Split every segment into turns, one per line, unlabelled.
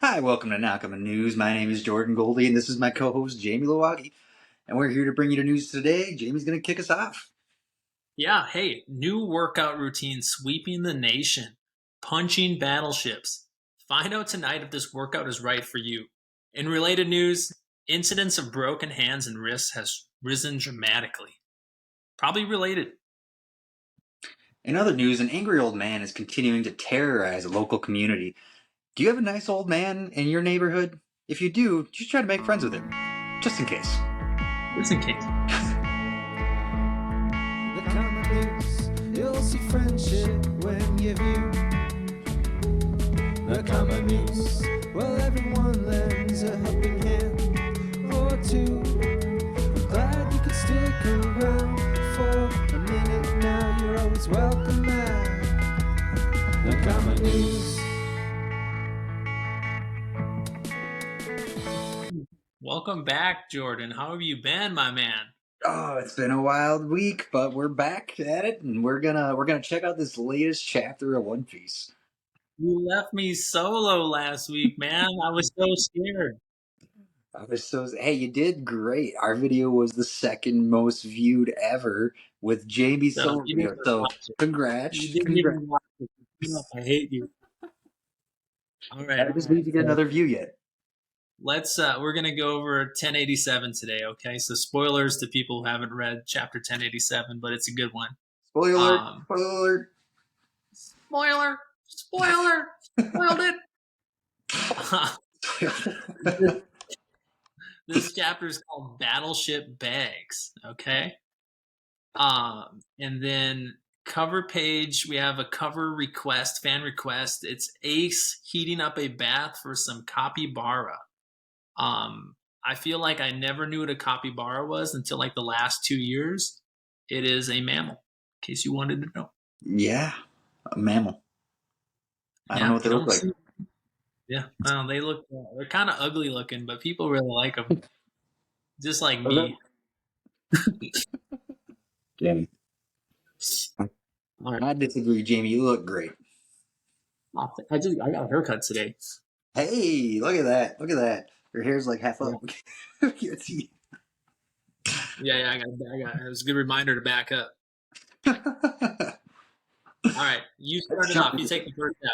Hi, welcome to Nakama News. My name is Jordan Goldie, and this is my co-host Jamie Lowagi, and we're here to bring you the news today. Jamie's going to kick us off.
Yeah, hey, new workout routine sweeping the nation. Punching battleships. Find out tonight if this workout is right for you. In related news, incidence of broken hands and wrists has risen dramatically. Probably related.
In other news, an angry old man is continuing to terrorize a local community. Do you have a nice old man in your neighborhood? If you do, just try to make friends with him, just in case.
Just in case.
The common news, you'll see friendship when you view the common news. Well, everyone lends a helping hand or two. I'm glad you could stick around for a minute now. You're always welcome back. The common news.
Welcome back, Jordan. How have you been, my man?
Oh, it's been a wild week, but we're back at it, and we're gonna check out this latest chapter of One Piece.
You left me solo last week, man. I was so scared.
Hey, you did great. Our video was the second most viewed ever with Jamie
So
solo
you didn't
video.
even
So
watch it. You
congrats,
didn't
congrats.
even watch it. I hate you. All right,
I
all
just
right.
need to get another view yet.
We're gonna go over 1087 today, okay? So spoilers to people who haven't read chapter 1087, but it's a good one.
Spoiler alert!
Um,
Spoiler
spoiler, spoiled it.
alert!
This chapter is called Battleship Bags, okay? And then cover page, we have a cover request, fan request. It's Ace heating up a bath for some capybara. I feel like I never knew what a capybara was until like the last 2 years. It is a mammal, in case you wanted to know.
Yeah, a mammal. I don't know
Yeah,
what they
you
look
don't
like.
see. Yeah, they're kind of ugly looking, but people really like them, just like me.
Jamie.
All right,
I disagree, Jamie. You look great.
I got a haircut today.
Hey, look at that! Look at that! Your hair's like half
Yeah,
up. We can't see.
yeah, I got. It was a good reminder to back up. All right, you
Let's
start it
jump
off. You
into
take
it.
the first step.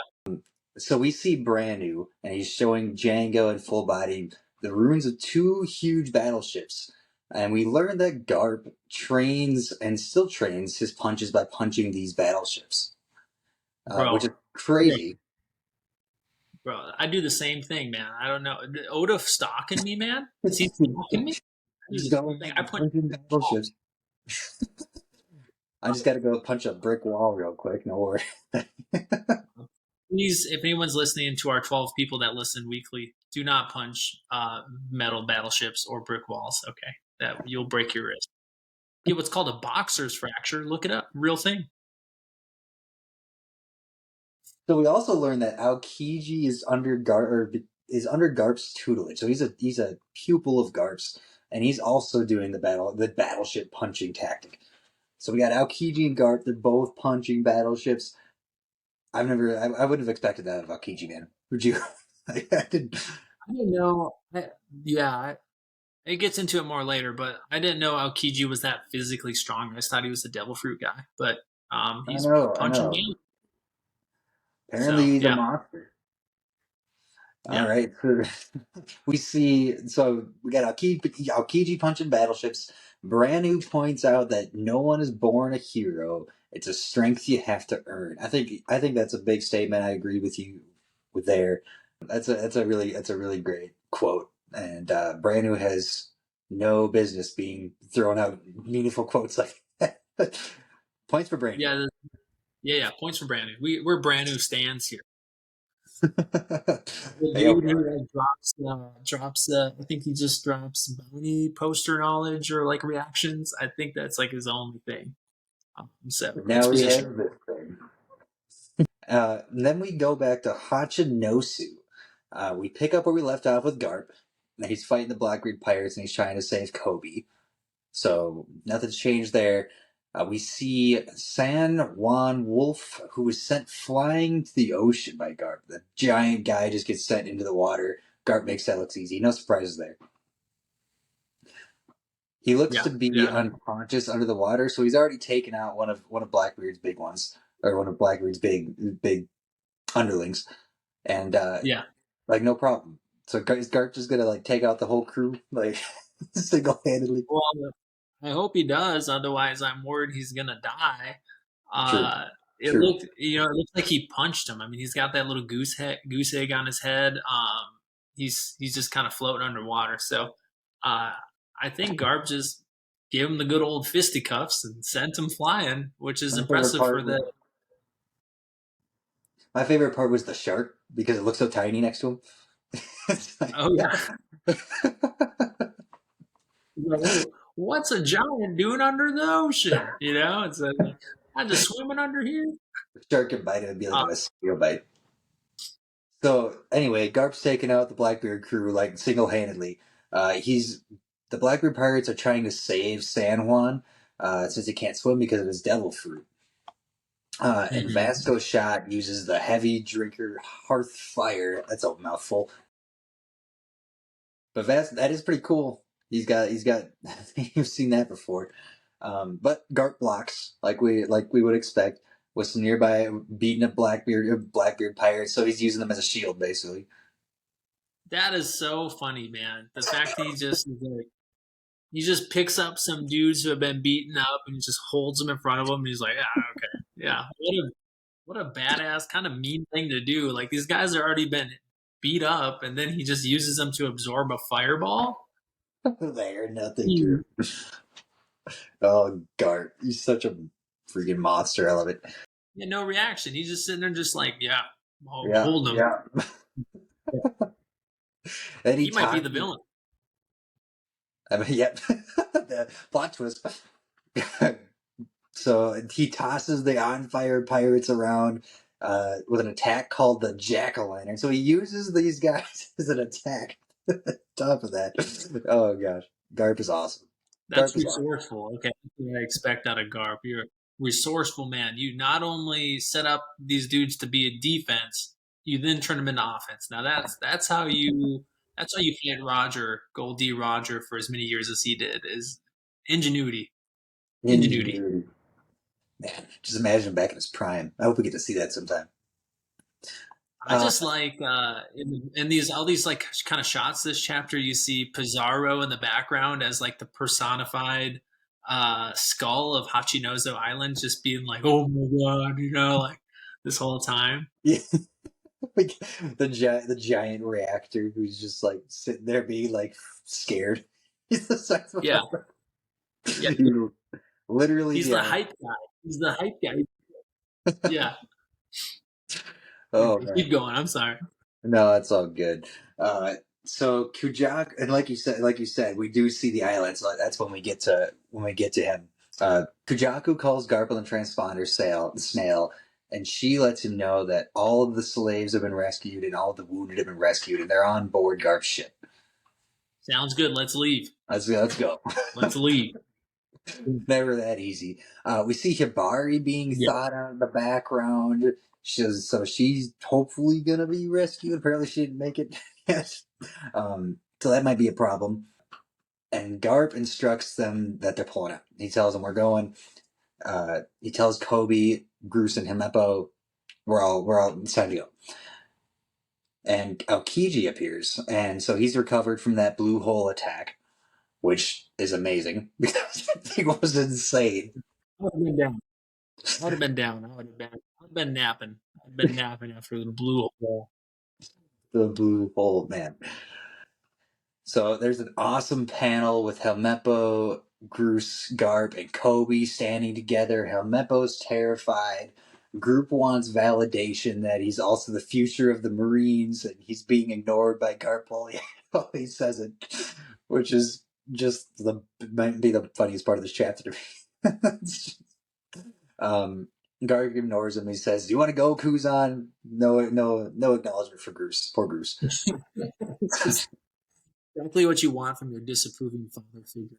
So we see brand new, and he's showing Django in full body the ruins of two huge battleships. And we learn that Garp trains and still trains his punches by punching these battleships, which is
Bro,
crazy.
bro, I do the same thing, man. I don't know. Oda stalking me, man? Is he stalking me? I do
Just
the same
going
thing.
back
I
to
punch
punching battleships. I just got to go punch a brick wall real quick. No worry.
Please, if anyone's listening to our 12 people that listen weekly, do not punch metal battleships or brick walls. Okay, that you'll break your wrist. Get what's called a boxer's fracture. Look it up. Real thing.
So we also learned that Aokiji is under Garp's tutelage. So he's a pupil of Garp's, and he's also doing the battleship punching tactic. So we got Aokiji and Garp. They're both punching battleships. I wouldn't have expected that of Aokiji, man. Would you? I didn't.
I didn't know. Yeah, it gets into it more later, but I didn't know Aokiji was that physically strong. I just thought he was a devil fruit guy, but
I
he's
know. I
punching
know.
me.
Apparently,
So
he's a
yeah,
monster. All
yeah.
right. We see. So we got Aokiji punching battleships. Branu points out that no one is born a hero. It's a strength you have to earn. I think that's a big statement. I agree with you with there. That's a really great quote. And Branu has no business being throwing out meaningful quotes like that. Points for Branu.
Yeah, yeah. Points for Brandon. We're brand new stands here. The
They all
dude who like drops. I think he just drops bounty poster knowledge or like reactions. I think that's like his only thing. So
now he has
exposition.
this thing. Then we go back to Hachinosu. We pick up where we left off with Garp. Now he's fighting the Blackbeard Pirates and he's trying to save Kobe. So nothing's changed there. We see San Juan Wolf, who was sent flying to the ocean by Garp. The giant guy just gets sent into the water. Garp makes that look easy. No surprises there. He looks to be unconscious under the water, so he's already taken out one of Blackbeard's big ones, or one of Blackbeard's big underlings, and like no problem. So is Garp just gonna like take out the whole crew like single handedly?
Well, I hope he does. Otherwise, I'm worried he's gonna die. It looked, it looks like he punched him. I mean, he's got that little goose egg on his head. He's just kind of floating underwater. So, I think Garp just gave him the good old fisticuffs and sent him flying, which is impressive for the.
My favorite part was the shark because it looks so tiny next to him.
Oh yeah. What's a giant doing under the ocean? It's I'm just swimming under here.
The shark could bite it and be like a mosquito bite. So anyway, Garp's taking out the Blackbeard crew like single-handedly. The Blackbeard pirates are trying to save San Juan since he can't swim because of his devil fruit. And Vasco Shot uses the heavy drinker hearth fire. That's a mouthful. But that is pretty cool. He's got you've seen that before. But Garp blocks like we would expect with some nearby beating up Blackbeard pirates, so he's using them as a shield basically.
That is so funny, man. The fact that he just picks up some dudes who have been beaten up and he just holds them in front of him and he's like, okay. Yeah. What a badass kind of mean thing to do. Like these guys have already been beat up and then he just uses them to absorb a fireball.
They're nothing to. Oh, Garp, he's such a freaking monster. I love it.
Yeah, no reaction. He's just sitting there just like, hold him.
Yeah. And
he might be the villain.
I mean, yep. The plot twist. So he tosses the on-fire pirates around with an attack called the Jack-o'-lantern. So he uses these guys as an attack. Top of that. Oh, gosh. Garp is awesome.
That's resourceful. Awesome. Okay. That's what I expect out of Garp. You're a resourceful man. You not only set up these dudes to be a defense, you then turn them into offense. Now that's how you fight Roger, Gold D. Roger, for as many years as he did, is ingenuity.
Man, just imagine him back in his prime. I hope we get to see that sometime.
I just like in these all these like kind of shots this chapter, you see Pizarro in the background as like the personified skull of Hachinozo Island, just being like, oh my god, like this whole time.
Yeah. Like the giant reactor who's just like sitting there being like scared. He's the size of literally.
He's the hype guy. He's the hype guy. Yeah.
Oh,
keep going. I'm sorry.
No, that's all good. So Kujaku, and like you said, we do see the island. So that's when we get to him. Kujaku calls Garp on the transponder snail, and she lets him know that all of the slaves have been rescued and all of the wounded have been rescued, and they're on board Garp's ship.
Sounds good. Let's leave.
Let's go.
Let's leave.
Never that easy. We see Hibari being thought out in the background. So she's hopefully gonna be rescued. Apparently she didn't make it yet. So that might be a problem. And Garp instructs them that they're pulling out. He tells them we're going. He tells Kobe, Groose, and Himepo, we're all it's time to go. And Aokiji appears, and so he's recovered from that blue hole attack, which is amazing because that thing was insane.
I would have been down. I would have been napping. I've been napping after the blue hole.
The blue hole, man. So there's an awesome panel with Helmeppo, Groose, Garp, and Kobe standing together. Helmeppo's terrified. Group wants validation that he's also the future of the Marines, and he's being ignored by Garp while he says it, which is just might be the funniest part of this chapter to me. Garp ignores him. He says, "Do you want to go, Kuzan?" No acknowledgement for Groose. Poor Groose.
Exactly what you want from your disapproving father figure.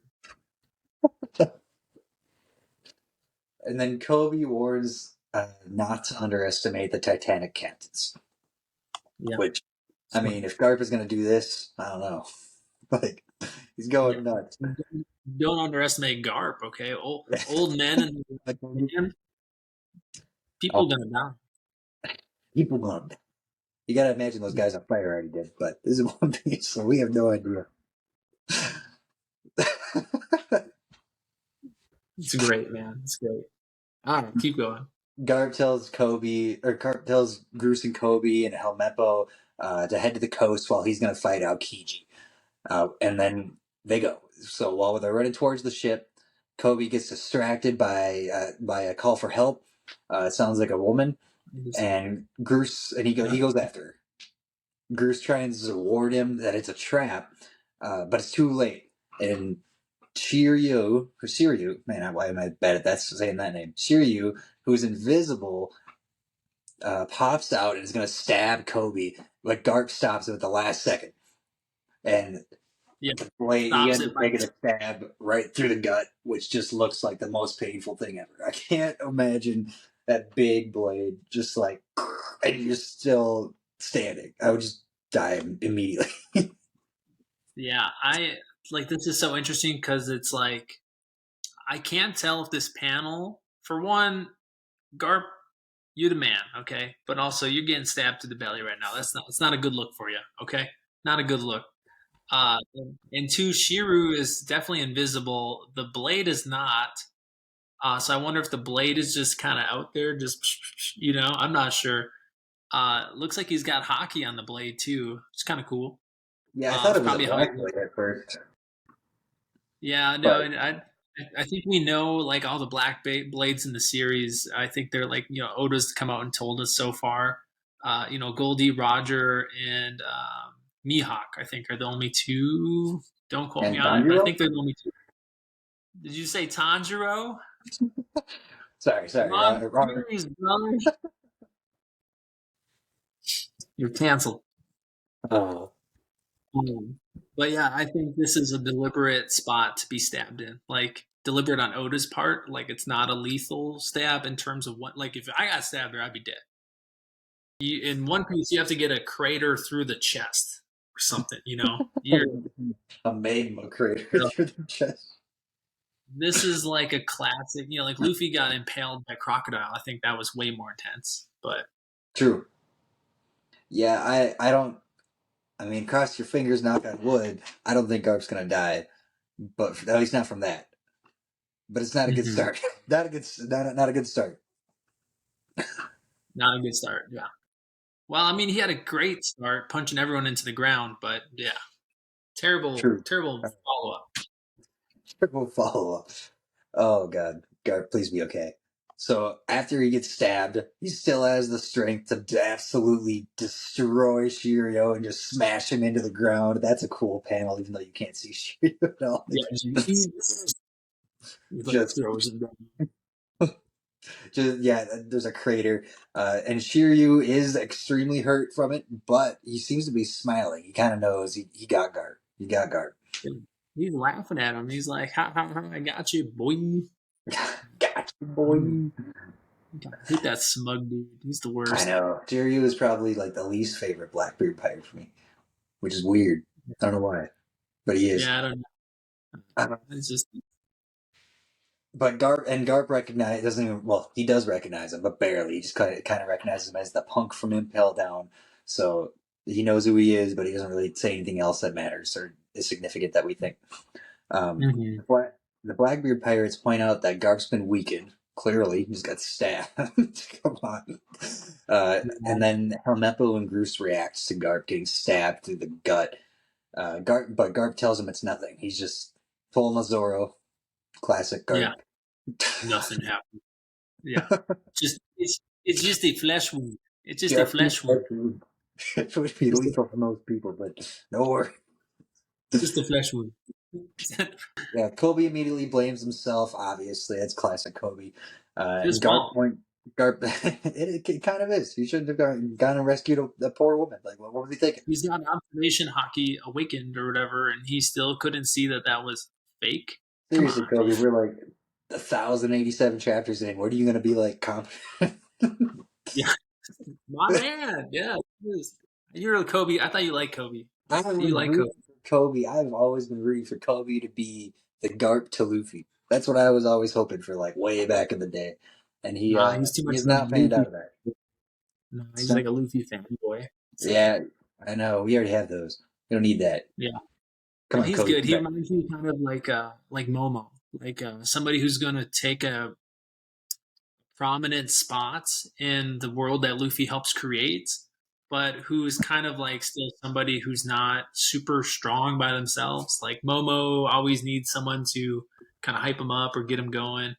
And then Kobe warns not to underestimate the Titanic captains.
Yeah.
Which, I mean, if Garp is going to do this, I don't know. Like, he's going nuts.
Don't underestimate Garp, okay? Old men and people gonna die.
People love it. You gotta imagine those guys on fire already did, but this is One Piece, so we have no idea.
It's great, man. It's great. All right, keep going.
Garp tells Groose and Kobe and Helmeppo to head to the coast while he's gonna fight Aokiji. And then they go. So while they're running towards the ship, Kobe gets distracted by a call for help. It sounds like a woman, and he goes after her. Groose tries to warn him that it's a trap, but it's too late. And Shiryu, man, why am I bad at that saying that name? Shiryu, who's invisible, pops out and is going to stab Kobe, but Garp stops him at the last second. And the blade, he ends up making a stab right through the gut, which just looks like the most painful thing ever. I can't imagine that big blade just like, and you're still standing. I would just die immediately.
Yeah, this is so interesting because it's like I can't tell if this panel, for one, Garp, you the man, okay, but also you're getting stabbed to the belly right now. It's not a good look for you, okay, not a good look. And two, Shiryu is definitely invisible. The blade is not. So I wonder if the blade is just kind of out there, just I'm not sure. Looks like he's got hockey on the blade too. It's kind of cool.
Yeah, I thought it was a black blade at first.
Yeah, no, and I think we know like all the black blades in the series. I think they're like Oda's come out and told us so far. Goldie, Roger, and Mihawk, I think, are the only two. Don't quote me on it, but I think they're the only two. Did you say Tanjiro?
Sorry. Robert.
You're canceled.
Oh.
But yeah, I think this is a deliberate spot to be stabbed in. Like, deliberate on Oda's part. Like, it's not a lethal stab in terms of what. Like, if I got stabbed there, I'd be dead. In One Piece, you have to get a crater through the chest or something, You're
a magma crater through the chest.
This is like a classic, like Luffy got impaled by crocodile. I think that was way more intense, but
true. Yeah, I mean, cross your fingers, knock on wood. I don't think Garp's gonna die, but at least not from that. But it's not a good start. Not a good start.
Not a good start. Yeah. Well, I mean, he had a great start, punching everyone into the ground, but yeah, terrible follow up.
Terrible follow up. Oh God, Garp, please be okay. So after he gets stabbed, he still has the strength to absolutely destroy Shiryu and just smash him into the ground. That's a cool panel, even though you can't see Shiryu at all. Just throws him down. There's a crater, and Shiryu is extremely hurt from it, but he seems to be smiling. He kind of knows he got Garp. He got Garp.
He's laughing at him. He's like, ha, ha, ha, I got you, boy.
Got you, boy.
I hate that smug dude. He's the worst.
I know. Shiryu is probably like the least favorite Blackbeard pirate for me, which is weird. I don't know why, but he is.
Yeah, I don't know. It's just.
But Garp he does recognize him, but barely. He just kind of recognizes him as the punk from Impel Down. So he knows who he is, but he doesn't really say anything else that matters or is significant that we think. The Blackbeard pirates point out that Garp's been weakened. Clearly, he's got stabbed. Come on. And then Helmeppo and Groose reacts to Garp getting stabbed through the gut. But Garp tells him it's nothing. He's just pulling a Zoro. Classic Garp.
Yeah. Nothing happened. Yeah. It's just a flesh wound. It's just a flesh wound.
It would be lethal for most people, but no worries.
Just a flesh wound.
Yeah, Kobe immediately blames himself. Obviously, that's classic Kobe. Garp, it kind of is. He shouldn't have gone and rescued a poor woman. Like, what was he thinking?
He's got observation hockey awakened or whatever, and he still couldn't see that was fake.
Seriously, Kobe, we're like 1,087 chapters in. What are you going to be like?
Yeah, my man. Yeah, you're a Kobe. I thought you liked Kobe.
I
You
was
like Kobe?
rooting for Kobe. I've always been rooting for Kobe to be the Garp to Luffy. That's what I was always hoping for, like way back in the day. And
Nah, he's too much
he's
of a
not panned
Luffy.
out of that.
No, he's
So,
like a Luffy fanboy. So
yeah, I know. We already have those. We don't need that.
yeah,
Come on,
he's
Kobe.
good.
Come
He
back.
reminds me kind of like Momo, like somebody who's gonna take a prominent spots in the world that Luffy helps create, but who's kind of like still somebody who's not super strong by themselves. Like Momo always needs someone to kind of hype him up or get him going.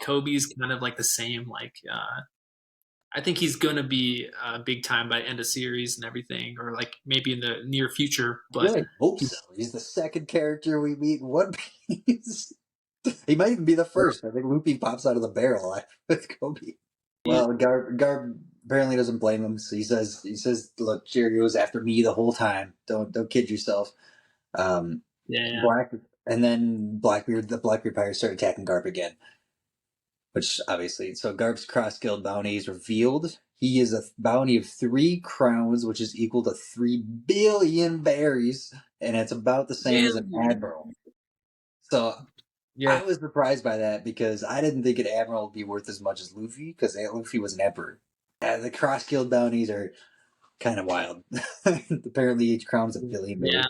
Kobe's kind of like the same. Like I think he's gonna be big time by end of series and everything, or like maybe in the near future.
I
But
really hope so.
he's
He's the second character we meet in One Piece. He might even be the first. I think Luffy pops out of the barrel with Kobe. Well, Garb apparently doesn't blame him. So he says, look, Jiraiya was after me the whole time. Don't kid yourself. Um,
yeah,
Black, and then the Blackbeard pirates start attacking Garp again, which obviously, so Garp's cross guild bounty is revealed. He is a bounty of 3 crowns, which is equal to 3 billion berries, and it's about the same as an
really,
admiral. So
yeah.
I was surprised by that because I didn't think an admiral would be worth as much as Luffy because Luffy was an emperor. The cross guild bounties are kind of wild. Apparently, each crown's a billion berries.
Yeah,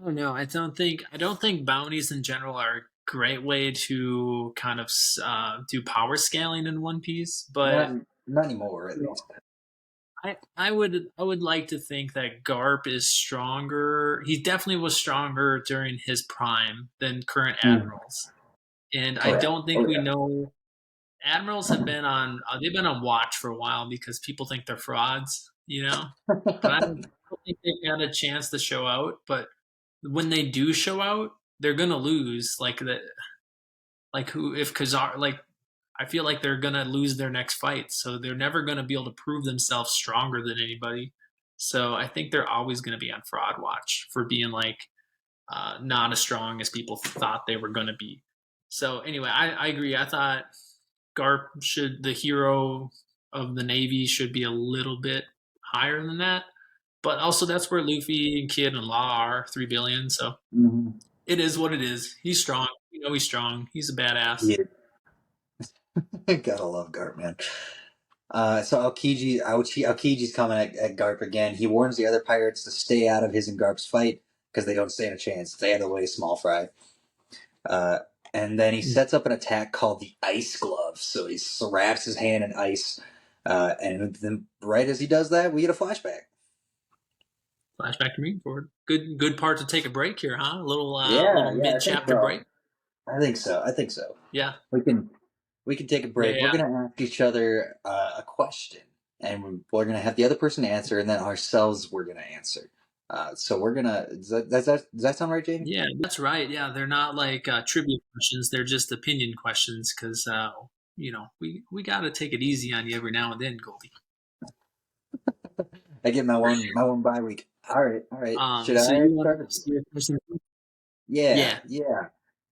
I don't know. I don't think bounties in general are a great way to kind of do power scaling in One Piece,
Not,
but
not anymore, at least.
I would like to think that Garp is stronger. He definitely was stronger during his prime than current admirals, and
Oh
I
yeah.
don't think
Oh
we
yeah.
know. Admirals have been on they've been on watch for a while because people think they're frauds, But I don't think they've had a chance to show out. But when they do show out, they're gonna lose. Like who if Kazar like I feel like they're gonna lose their next fight, so they're never gonna be able to prove themselves stronger than anybody. So I think they're always gonna be on fraud watch for being like not as strong as people thought they were gonna be. So anyway, I agree. I thought Garp the hero of the Navy should be a little bit higher than that. But also that's where Luffy and Kid and Law are, 3 billion. So
Mhm.
it is what it is. He's strong. We know he's strong. He's a badass.
Yeah. Gotta love Garp, man. So Aokiji's coming at Garp again. He warns the other pirates to stay out of his and Garp's fight because they don't stand a chance. Stay out of the way, small fry. Uh, and then he sets up an attack called the Ice Glove. So he wraps his hand in ice. And then right as he does that, we get a flashback.
Flashback to Marineford. Good part to take a break here, huh? A little
Yeah,
little
yeah,
mid
I think
chapter
so.
break.
I think so. I think so.
Yeah,
We can take a break. We're
yeah.
gonna ask each other a question, and we're gonna have the other person answer, and then ourselves we're gonna answer. So we're gonna. Does that sound right, Jamie?
Yeah, that's right. Yeah, they're not like trivia questions. They're just opinion questions because we got to take it easy on you every now and then, Goldie.
I get my one bye week. All right, all right. Should
So
I
you want to
start?
ask your question?
Yeah,
Yeah.
yeah.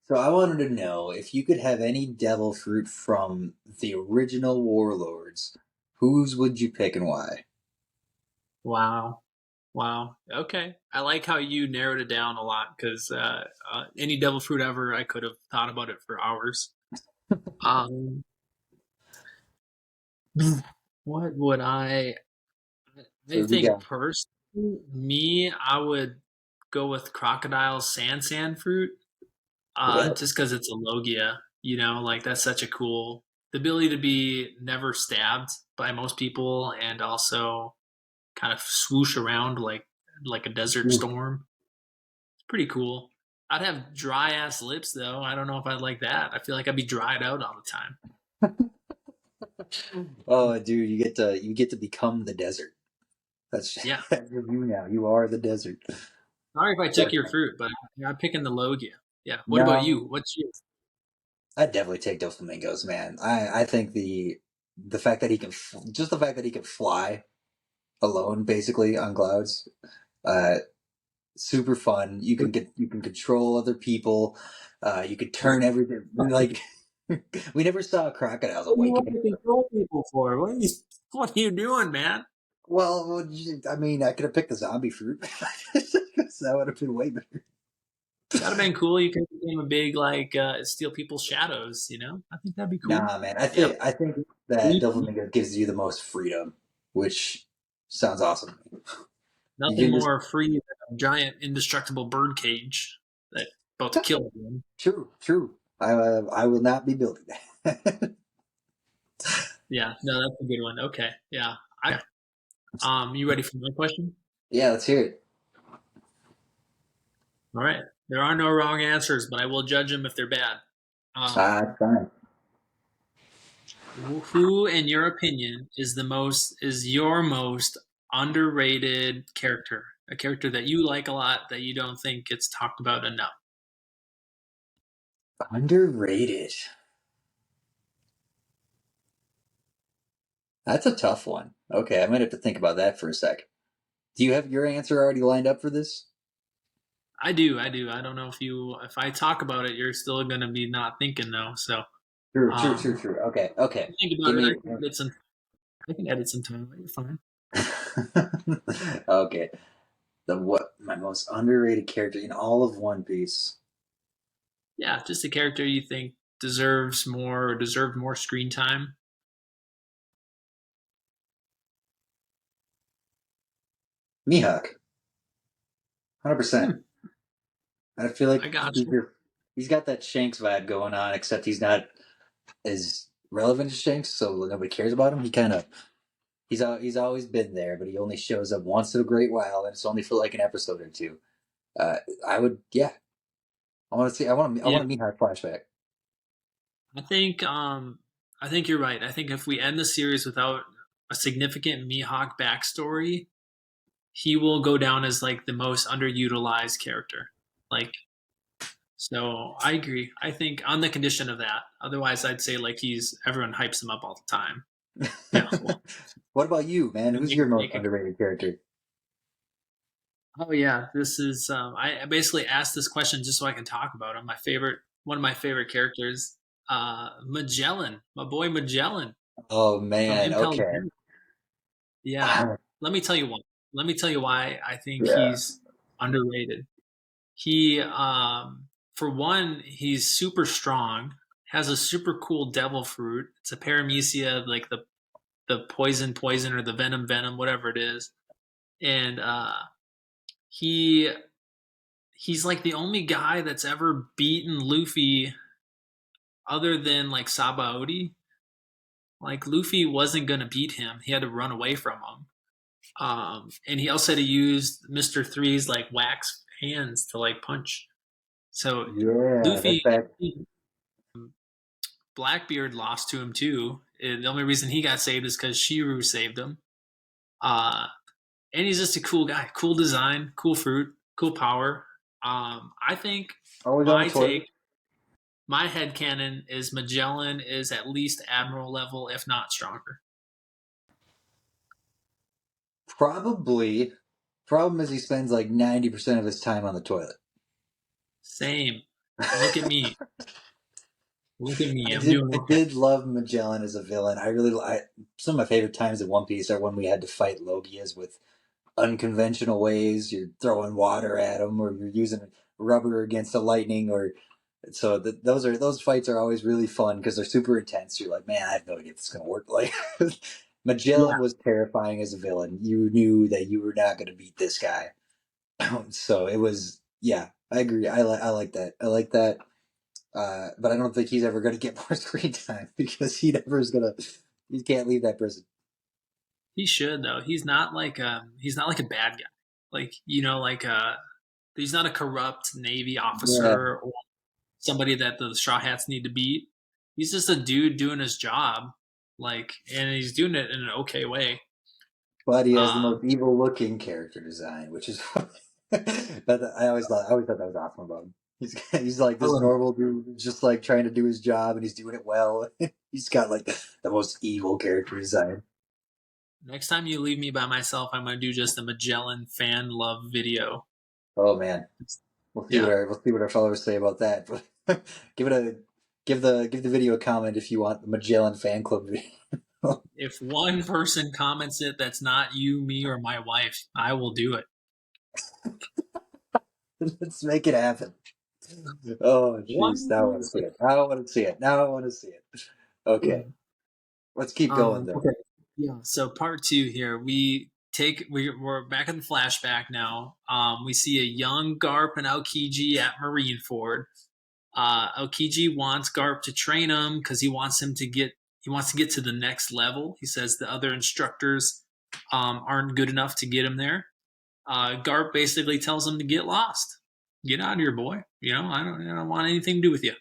So I wanted to know if you could have any devil fruit from the original Warlords, whose would you pick and why?
Wow. Wow. Okay. I like how you narrowed it down a lot because any devil fruit ever, I could have thought about it for hours. Um, what would I
So we
think
got.
personally, I would go with crocodile sand fruit.
Really?
Just because it's a Logia, like that's such a cool the ability to be never stabbed by most people and also kind of swoosh around like a desert storm. It's pretty cool. I'd have dry ass lips though. I don't know if I'd like that. I feel like I'd be dried out all the time.
Oh, dude, you get to become the desert. That's
Yeah.
that's you now. You are the desert.
Sorry if I took your fruit, but I'm picking the Logia. Yeah. What about you?
No,
What's yours?
I'd definitely take Doflamingos, man. I think the fact that just the fact that he can fly alone, basically on clouds, uh, super fun. You can control other people. You could turn everything like we never saw crocodiles
What do you want
awakening.
to control people for? What are you doing, man?
Well, I mean, I could have picked the zombie fruit. That would have been way better.
That'd have been cool. You could become a big like steal people's shadows. You know, I think that'd be cool.
Nah, man. I
Yeah,
think I think that Doflamingo gives you the most freedom, which sounds awesome. You
nothing
can just
more free than a giant indestructible bird cage that about to kill everyone.
true. I will not be building that.
Yeah, no, that's a good one. Okay, yeah. You ready for my question?
Yeah, let's hear it.
All right. There are no wrong answers, but I will judge them if they're bad.
It's fine.
Who, in your opinion, is your most underrated character? A character that you like a lot that you don't think gets talked about enough.
Underrated. That's a tough one. Okay, I might have to think about that for a sec. Do you have your answer already lined up for this?
I do. I don't know if I talk about it, you're still gonna be not thinking though. So
True. Okay.
think
Give
about it.
me.
I can edit some time. You're fine.
Okay. My most underrated character in all of One Piece.
Yeah, just a character you think deserves more or deserved more screen time.
Mihawk. 100%. I feel like
I got you.
he's got that Shanks vibe going on, except he's not as relevant as Shanks, so nobody cares about him. He's always been there, but he only shows up once in a great while, and it's only for like an episode or two. I would, yeah. I want to see. I want
Yeah,
a Mihawk flashback.
I think I think you're right. I think if we end the series without a significant Mihawk backstory, he will go down as like the most underutilized character. Like, so I agree. I think on the condition of that. Otherwise, I'd say like everyone hypes him up all the time. Yeah. Well,
What about you, man? Who's your most underrated character?
oh yeah, this is. I basically asked this question just so I can talk about him. One of my favorite characters, Magellan, my boy Magellan
Oh
from
man,
Impel
okay.
Down. Yeah, let me tell you why. Let me tell you why I think
Yeah.
he's underrated. He, for one, he's super strong. Has a super cool devil fruit. It's a paramecia, like the poison or the venom, whatever it is. And he he's like the only guy that's ever beaten Luffy other than like Sabaody. Like Luffy wasn't gonna beat him; he had to run away from him. And he also had to use Mister Three's like wax hands to like punch. So
Yeah, that's
Luffy,
that.
Blackbeard lost to him too. And the only reason he got saved is because Shiru saved him. Uh, and he's just a cool guy, cool design, cool fruit, cool power. I think
Always on the
my
toilet.
take, my head canon is Magellan is at least admiral level, if not stronger.
Probably. Problem is he spends like 90% of his time on the toilet.
Same. Look at me. Look at me.
I
I'm
did
doing
I
okay.
did love Magellan as a villain. Some of my favorite times in One Piece are when we had to fight Logias with unconventional ways. You're throwing water at them, or you're using rubber against the lightning, or those fights are always really fun because they're super intense. You're like, man, I have no idea if this is gonna work. Like Magellan
Yeah.
was terrifying as a villain. You knew that you were not gonna beat this guy. So it was, yeah, I agree. I like that. I like that. But I don't think he's ever going to get more screen time because he can't leave that prison.
He should though. He's not like a bad guy. Like he's not a corrupt Navy
Yeah,
officer or somebody that the Straw Hats need to beat. He's just a dude doing his job, and he's doing it in an okay way.
but he has the
Um,
most evil looking character design, which is but I always thought that was awesome about him. He's like this normal dude who's just like trying to do his job and he's doing it well. He's got like the most evil character design.
Next time you leave me by myself, I'm gonna do just a Magellan fan love video.
Oh man,
Yeah.
we'll see what our followers say about that. give it a give the video a comment if you want the Magellan fan club video.
If one person comments it that's not you, me, or my wife, I will do it.
Let's make it happen. Oh jeez,
One
now I want to see
person.
it. Now I want to see it. Now I want to see it. Okay, let's keep going though.
Okay. Yeah. So part 2 here, we're back in the flashback now. We see a young Garp and Aokiji at Marineford. Aokiji wants Garp to train him because he wants to get to the next level. He says the other instructors aren't good enough to get him there. Garp basically tells him to get lost, get out of here, boy. I don't want anything to do with you.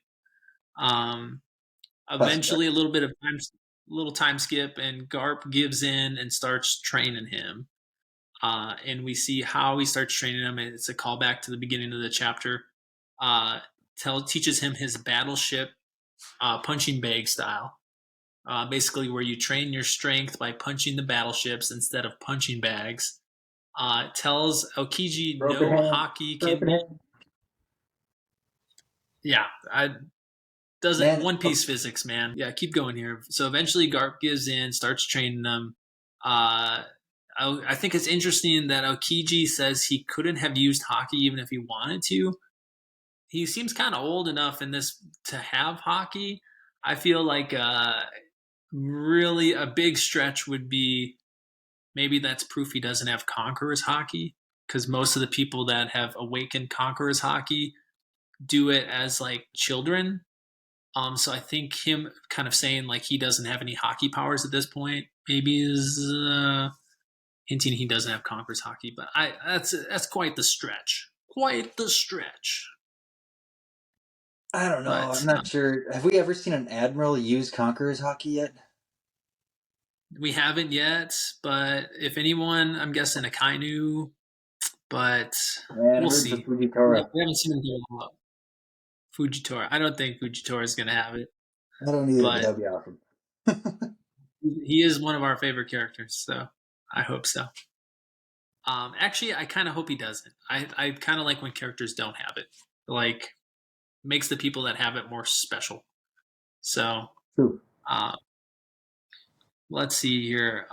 Eventually, a little time skip, and Garp gives in and starts training him. And we see how he starts training him. And it's a callback to the beginning of the chapter. Teaches him his battleship punching bag style. Basically, where you train your strength by punching the battleships instead of punching bags. Tells Aokiji no hockey can be. Yeah, One Piece physics, man. Yeah, keep going here. So eventually Garp gives in, starts training them. I think it's interesting that Aokiji says he couldn't have used hockey even if he wanted to. He seems kind of old enough in this to have hockey. I feel like really a big stretch would be maybe that's proof he doesn't have Conqueror's hockey, because most of the people that have awakened Conqueror's hockey do it as like children. So I think him kind of saying like he doesn't have any hockey powers at this point maybe is hinting he doesn't have Conqueror's hockey. But that's quite the stretch. Quite the stretch.
I don't know. I'm not sure. Have we ever seen an admiral use Conqueror's hockey yet?
We haven't yet, but if anyone, I'm guessing Akainu, but we'll see. We haven't seen him do a lot. Fujitora. I don't think Fujitora is going to have it.
I don't either, but that'd be awesome.
He is one of our favorite characters, so I hope so. Actually, I kind of hope he doesn't. I kind of like when characters don't have it. Like, makes the people that have it more special. So, let's see here.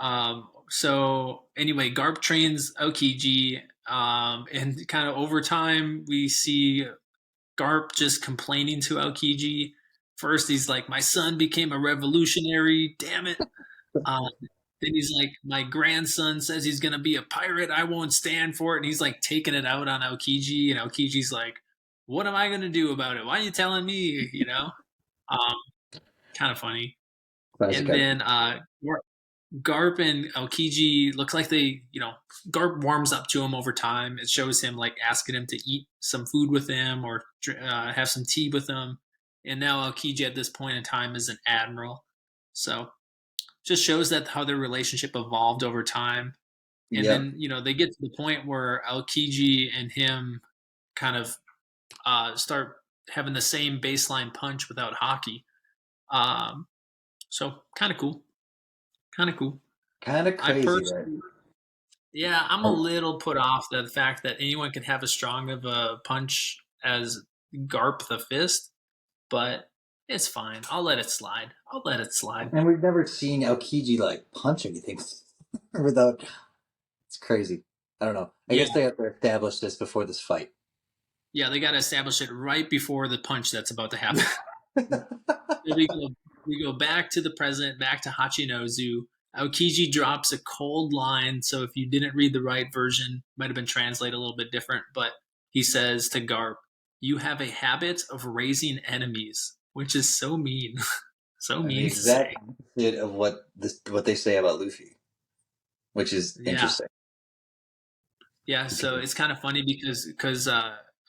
So anyway, Garp trains Aokiji, and kind of over time we see Garp just complaining to Aokiji. First, he's like, "My son became a revolutionary. Damn it." Then he's like, "My grandson says he's gonna be a pirate. I won't stand for it." And he's like taking it out on Aokiji, and Aokiji's like, "What am I gonna do about it? Why are you telling me?" Kind of funny. And then Garp and Aokiji looks like they, Garp warms up to him over time. It shows him like asking him to eat some food with him or have some tea with him. And now Aokiji at this point in time is an admiral. So just shows that how their relationship evolved over time. And then, they get to the point where Aokiji and him kind of start having the same baseline punch without hockey. So kind of cool. Kind of cool.
Kind of crazy, right?
Yeah, I'm a little put off the fact that anyone can have as strong of a punch as Garp the Fist, but it's fine. I'll let it slide.
And we've never seen Aokiji like punch anything without. It's crazy. I don't know. I guess they have to establish this before this fight.
Yeah, they got to establish it right before the punch that's about to happen. We go back to the present, back to Hachinozu. Aokiji drops a cold line, so if you didn't read the right version, might have been translated a little bit different, but he says to Garp, "You have a habit of raising enemies," which is so mean. So mean. The
exact opposite of what they say about Luffy, which is interesting.
Yeah, so it's kind of funny because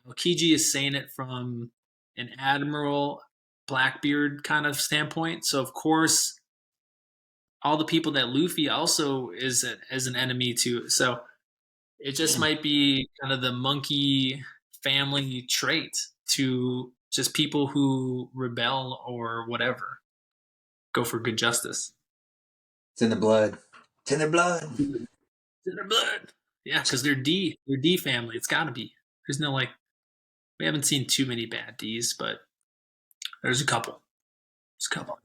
Aokiji is saying it from an Admiral Blackbeard kind of standpoint. So of course, all the people that Luffy also is as an enemy to. So it just might be kind of the monkey family trait to just people who rebel or whatever go for good justice.
It's in the blood. It's in their blood.
It's in their blood. Yeah, because they're D family. It's got to be. There's no like, we haven't seen too many bad Ds, but there's a couple. There's a couple.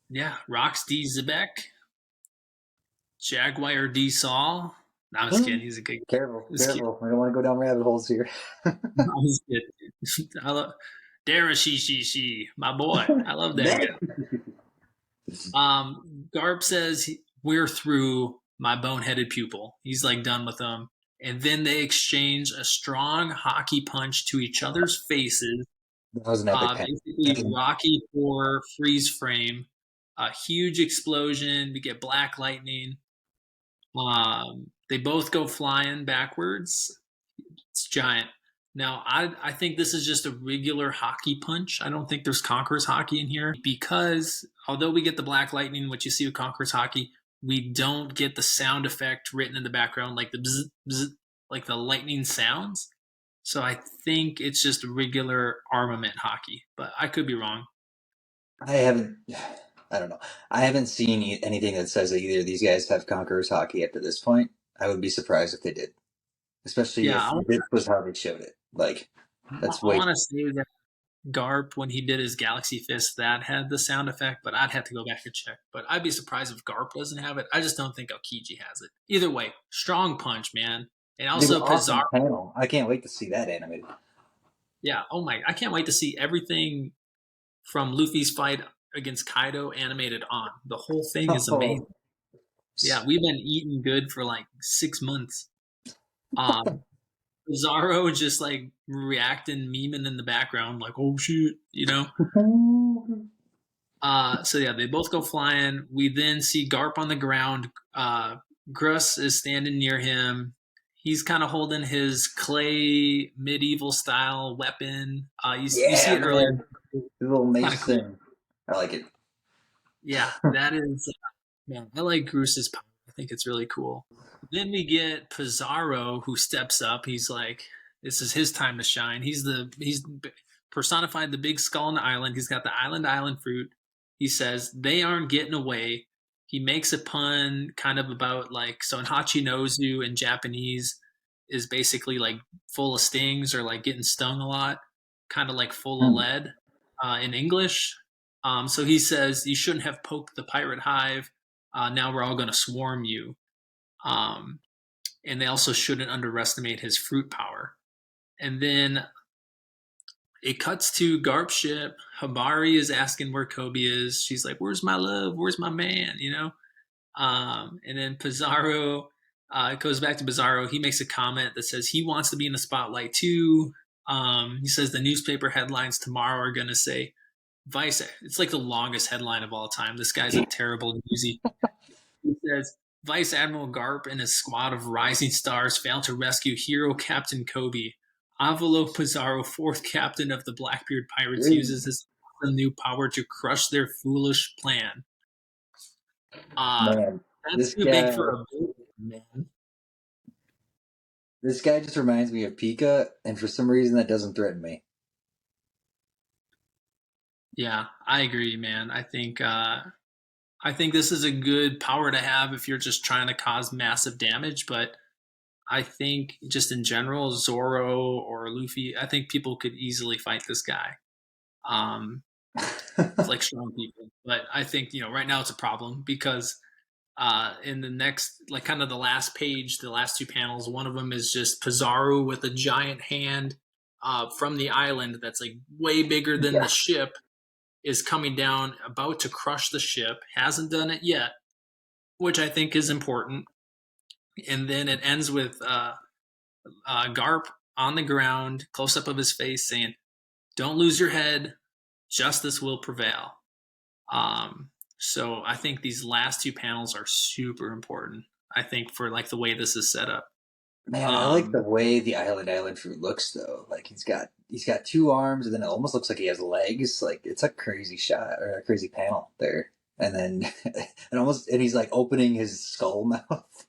Yeah, Rox D. Zebek, Jaguar D. Saul. No, I'm just kidding. He's a good.
Careful,
Just kidding.
careful. I don't want to go down rabbit holes here.
I was kidding. I love Dara she, my boy. I love that guy. Garp says we're through my boneheaded pupil. He's like done with them. And then they exchange a strong hockey punch to each other's faces.
That was an epic panel.
Basically, Rocky for freeze frame. A huge explosion. We get black lightning. They both go flying backwards. It's giant. Now, I think this is just a regular hockey punch. I don't think there's Conqueror's hockey in here because although we get the black lightning, which you see with Conqueror's hockey, we don't get the sound effect written in the background like the bzz, bzz, like the lightning sounds. So I think it's just regular armament hockey, but I could be wrong.
I don't know. I haven't seen anything that says that either of these guys have Conqueror's hockey up to this point. I would be surprised if they did. Especially if this was how they showed it. Like, that's way...
I want to say that Garp, when he did his Galaxy Fist, that had the sound effect, but I'd have to go back and check. But I'd be surprised if Garp doesn't have it. I just don't think Aokiji has it. Either way, strong punch, man. And also
awesome panel. I can't wait to see that animated.
Yeah, I can't wait to see everything from Luffy's fight against Kaido animated on. The whole thing is amazing. Yeah, we've been eating good for like 6 months. Zaro just like reacting, memeing in the background, like, oh shit, you know? So yeah, they both go flying. We then see Garp on the ground. Gruss is standing near him. He's kind of holding his clay medieval style weapon. You see it earlier.
His little mace thing. I like it.
Yeah, that is, man, I like Gruss's power. I think it's really cool. Then we get Pizarro, who steps up. He's like, this is his time to shine. He's personified the big skull on the island. He's got the island fruit. He says, they aren't getting away. He makes a pun kind of about like, so in Hachinozu in Japanese is basically like full of stings or like getting stung a lot, kind of like full of lead in English. So he says, you shouldn't have poked the pirate hive. Now we're all going to swarm you. And they also shouldn't underestimate his fruit power. And then it cuts to Garp's ship. Habari is asking where Kobe is. She's like, where's my love? Where's my man? You know? And then Pizarro, it goes back to Pizarro. He makes a comment that says he wants to be in the spotlight too. He says the newspaper headlines tomorrow are going to say, Vice, it's like the longest headline of all time. This guy's a terrible newsie. He says, Vice Admiral Garp and his squad of rising stars failed to rescue hero Captain Kobe. Avalo Pizarro, fourth captain of the Blackbeard Pirates, uses his new power to crush their foolish plan.
Man,
that's too big for a boat, man.
This guy just reminds me of Pika, and for some reason that doesn't threaten me.
Yeah, I agree, man. I think this is a good power to have if you're just trying to cause massive damage, but I think just in general, Zoro or Luffy, I think people could easily fight this guy. It's like strong people. But I think, right now it's a problem because in the next, like kind of the last page, the last two panels, one of them is just Pizarro with a giant hand from the island that's like way bigger than the ship is coming down, about to crush the ship, hasn't done it yet, which I think is important. And then it ends with Garp on the ground, close up of his face, saying, "Don't lose your head. Justice will prevail." So I think these last two panels are super important. I think for like the way this is set up.
Man, I like the way the island fruit looks though. Like he's got 2 arms, and then it almost looks like he has legs. Like it's a crazy shot or a crazy panel there. And then, and he's like opening his skull mouth.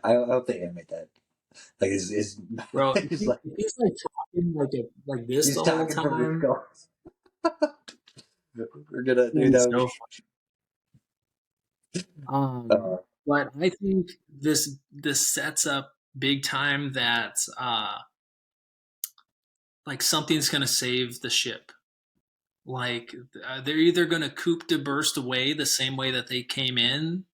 I hope they animate that. Like his
bro, he's like talking like this
he's
the
talking
whole time.
From his skull. We're gonna do that.
But I think this sets up big time that like something's gonna save the ship. Like they're either gonna coup de burst away the same way that they came in,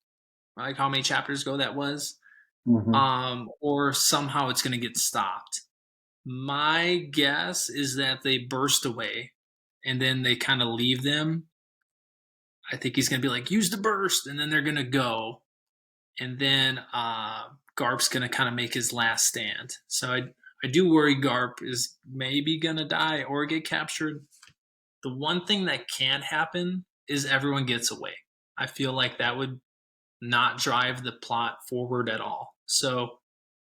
like how many chapters ago that was,
Hmm.
or somehow it's gonna get stopped. My guess is that they burst away, and then they kind of leave them. I think he's gonna be like, use the burst, and then they're gonna go, and then Garp's gonna kind of make his last stand. So I do worry Garp is maybe gonna die or get captured. The one thing that can't happen is everyone gets away. I feel like that would not drive the plot forward at all. So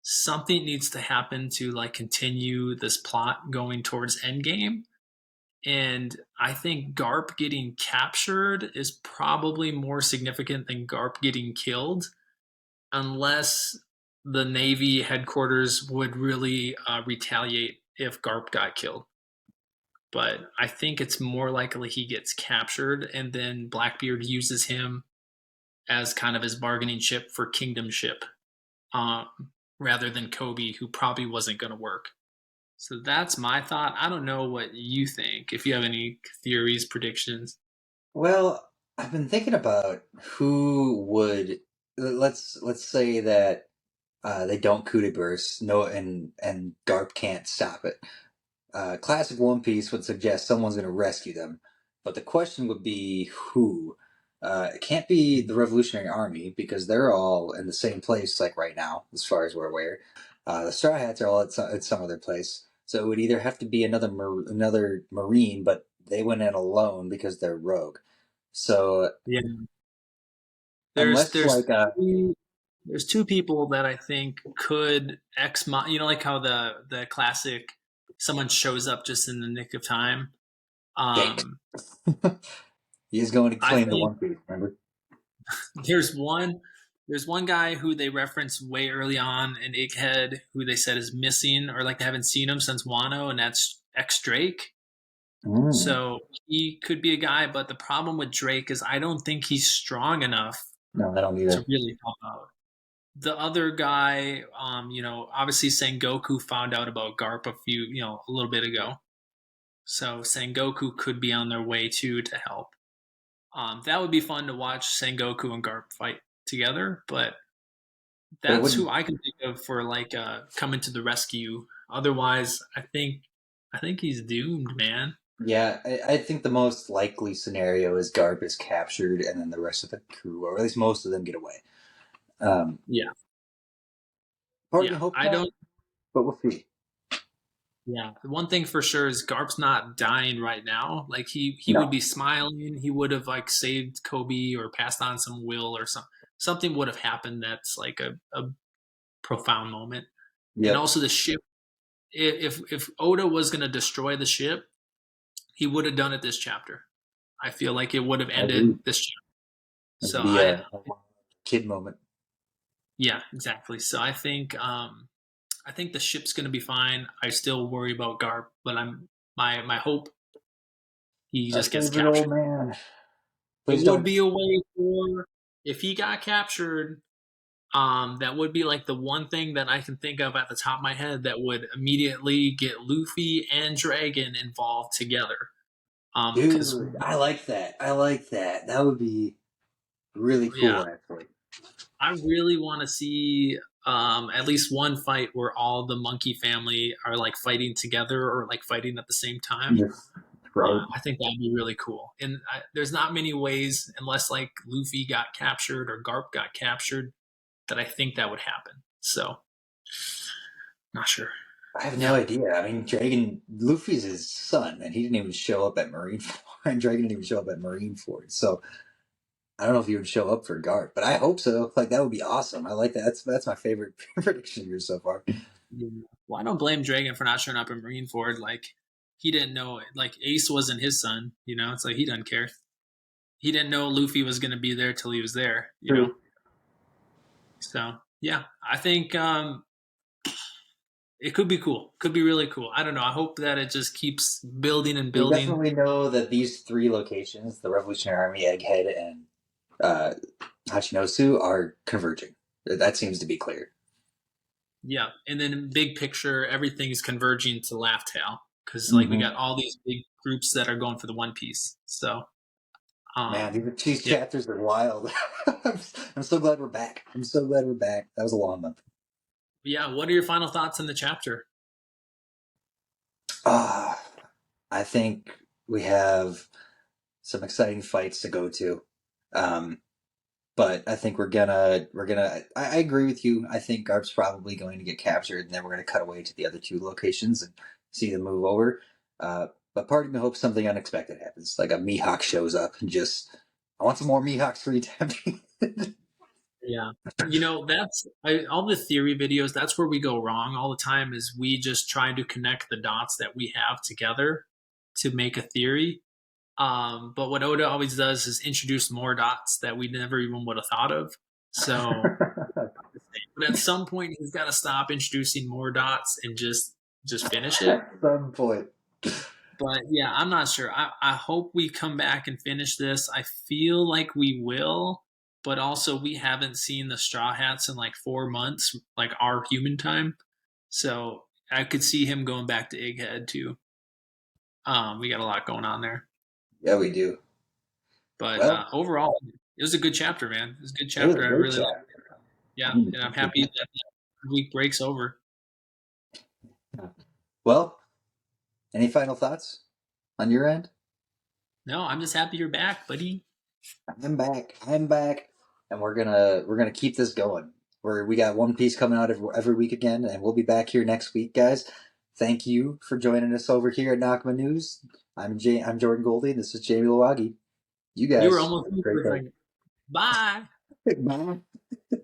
something needs to happen to like continue this plot going towards Endgame. And I think Garp getting captured is probably more significant than Garp getting killed, unless the Navy headquarters would really retaliate if Garp got killed. But I think it's more likely he gets captured and then Blackbeard uses him as kind of his bargaining chip for Kingdomship, um, rather than Kobe, who probably wasn't going to work. So that's my thought. I don't know what you think. If you have any theories, predictions.
Well, I've been thinking about who would let's say that they don't coup de burst, no, and Garp can't stop it. Classic One Piece would suggest someone's going to rescue them, but the question would be who. It can't be the Revolutionary Army because they're all in the same place, like right now, as far as we're aware. The Straw Hats are all at some other place, so it would either have to be another Marine, but they went in alone because they're rogue. So
Yeah, there's
unless
there's
like
two, there's two people that I think could you know, like how the classic someone shows up just in the nick of time.
Gank,
Um,
he's going to
I
claim the
think
One Piece. Remember?
there's one there's one guy who they reference way early on in Egghead who they said is missing or like they haven't seen him since Wano, and that's X Drake.
Mm.
So he could be a guy, but the problem with Drake is I don't think he's strong enough
No, I don't
to
either.
really help out. The other guy, you know, obviously Sengoku found out about Garp a little bit ago. So Sengoku could be on their way too to help. That would be fun to watch Sengoku and Garp fight together, but
But it
that's who
wouldn't.
I can think of for like coming to the rescue. Otherwise, I think he's doomed, man.
Yeah, I think the most likely scenario is Garp is captured and then the rest of the crew, or at least most of them, get away. Um,
Yeah,
Part of me
yeah.
hopes
I
that,
don't.
but we'll see.
Yeah, the one thing for sure is Garp's not dying right now. Like he would
No.
be smiling. He would have like saved Kobe or passed on some will or something would have happened that's like a profound moment. And
Yep.
also the ship. If Oda was going to destroy the ship, he would have done it this chapter. I feel like it would have
I agree.
ended this chapter.
It
So
would be
I
a kid moment.
yeah, exactly. So I think the ship's going to be fine. I still worry about Garp, but my hope he
Our
just gets
favorite old
captured.
man.
It
Please
would
don't.
be a way for if he got captured. That would be like the one thing that I can think of at the top of my head that would immediately get Luffy and Dragon involved together. Because
Dude, I like that. I like that. That would be really
yeah,
cool, actually.
I really want to see at least one fight where all the monkey family are like fighting together or like fighting at the same time.
Yes. Right.
I think that'd be really cool. And there's not many ways, unless like Luffy got captured or Garp got captured, that I think that would happen. So, not sure.
I have no
Yeah.
idea. I mean, Dragon Luffy's his son, and he didn't even show up at Marineford. And Dragon didn't even show up at Marineford. So I don't know if he would show up for Garp, but I hope so. Like that would be awesome. I like that. That's my favorite prediction here so far.
Yeah. Well, I don't blame Dragon for not showing up in Marineford. Like, he didn't know it. Like, Ace wasn't his son. You know, it's like he doesn't care. He didn't know Luffy was going to be there till he was there. You know,
True.
so yeah, I think it could be cool. Could be really cool. I don't know. I hope that it just keeps building and
We
building.
definitely know that these three locations, the Revolutionary Army, Egghead, and uh, Hachinosu, are converging. That seems to be clear.
Yeah, and then big picture, everything's converging to Laugh Tale because like we
Hmm.
got all these big groups that are going for the One Piece. So,
Man,
um,
these
yeah,
chapters are wild. I'm so glad we're back. I'm so glad we're back. That was a long month.
yeah. What are your final thoughts on the chapter?
Ah, I think we have some exciting fights to go to. Um, but I think I agree with you. I think Garp's probably going to get captured, and then we're gonna cut away to the other two locations and see them move over. But part of me hopes something unexpected happens, like a Mihawk shows up and just I want some more Mihawks free tapping.
Yeah. All the theory videos, that's where we go wrong all the time is we just try to connect the dots that we have together to make a theory. But what Oda always does is introduce more dots that we never even would have thought of. So, but at some point, he's got to stop introducing more dots and just finish it.
At some point.
But yeah, I'm not sure. I hope we come back and finish this. I feel like we will, but also we haven't seen the Straw Hats in like 4 months, like our human time. So I could see him going back to Egghead too. We got a lot going on there.
Yeah, we do.
But
Well,
overall, it was a good chapter, man. It was a good
it was a
chapter. I
great
really
chat.
liked it. Yeah, and I'm happy that the week breaks over.
Well, any final thoughts on your end?
No, I'm just happy you're back, buddy.
I'm back. I'm back, and we're gonna keep this going. We got One Piece coming out every week again, and we'll be back here next week, guys. Thank you for joining us over here at Nakama News. I'm Jordan Goldie, and this is Jamie Lawagi. You
You were
guys
almost
have a great day.
like, bye.
Bye.